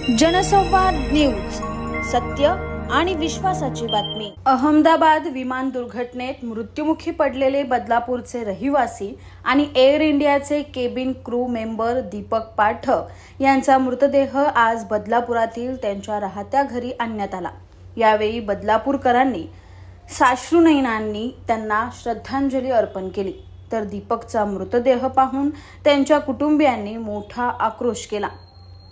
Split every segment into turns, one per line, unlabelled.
जनसंवाद न्यूज, सत्य आणि विश्वासाची बातमी। अहमदाबाद विमान दुर्घटनेत मृत्युमुखी पडलेले बदलापूरचे रहिवासी आणि एअर इंडियाचे cabin crew member Deepak Pathak यांचा मृतदेह आज बदलापुरातील त्यांच्या राहत्या घरी आणण्यात आला। यावेळी बदलापूरकरांनी साश्रुनयनांनी त्यांना श्रद्धांजली अर्पण केली, तर दीपकचा मृतदेह पाहून त्यांच्या कुटुंबियांनी मोठा आक्रोश केला।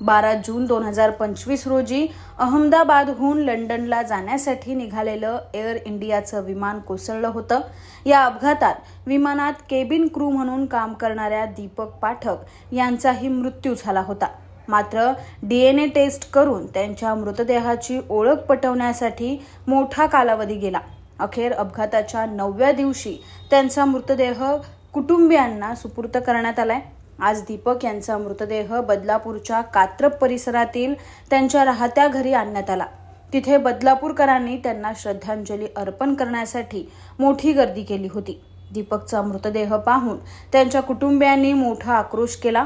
12 जून 2025 रोजी अहमदाबादहून लंडनला जाण्यासाठी निघालेलं एअर इंडियाचं विमान कोसळलं होतं। या अपघातात विमानात केबिन क्रू म्हणून काम करणाऱ्या दीपक पाठक यांचाही मृत्यू झाला होता। मात्र DNA टेस्ट करून त्यांच्या मृतदेहाची ओळख पटवण्यासाठी मोठा कालावधी गेला। अखेर अपघाताच्या 9व्या दिवशी त्यांचा मृतदेह कुटुंबियांना सुपूर्द करण्यात आलाय। आज दीपक यांचा मृतदेह बदलापूरच्या कात्रप परिसरातील त्यांच्या राहत्या घरी आणण्यात आला। तिथे बदलापूरकरांनी त्यांना श्रद्धांजली अर्पण करण्यासाठी मोठी गर्दी केली होती। दीपकचा मृतदेह पाहून त्यांच्या कुटुंबियांनी मोठा आक्रोश केला।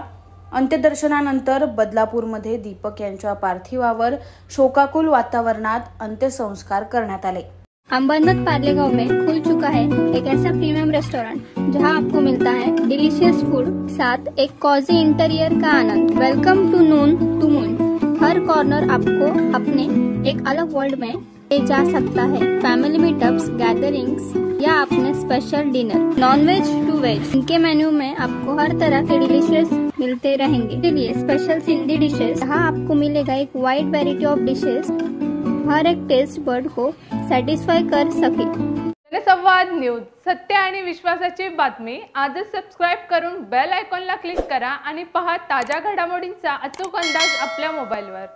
अंत्यदर्शनानंतर बदलापूरमध्ये दीपक यांच्या पार्थिवावर शोकाकुल वातावरणात अंत्यसंस्कार करण्यात आले।
अंबरनाथ पार्ले गांव में खुल चुका है एक ऐसा प्रीमियम रेस्टोरेंट जहां आपको मिलता है डिलीशियस फूड, साथ एक कॉजी इंटीरियर का आनंद। Welcome to Noon to Moon. हर कॉर्नर आपको अपने एक अलग वर्ल्ड में ले जा सकता है। फैमिली मीटअप्स, गैदरिंग्स या अपने special dinner, non veg to veg, इनके मेन्यू में आपको हर तरह के डिलीशियस मिलते रहेंगे। इसलिए स्पेशल सिंधी डिशेस, जहाँ आपको मिलेगा एक वाइड वेराइटी ऑफ डिशेस, हर एक टेस्ट बर्ड को सॅटिस्फाय कर सके।
जनसंवाद न्यूज, सत्य आणि विश्वासाची बातमी। आजच सबस्क्राइब करून बेल आयकॉनला क्लिक करा आणि पहा ताज्या घडामोडींचा अचूक अंदाज आपल्या मोबाईलवर।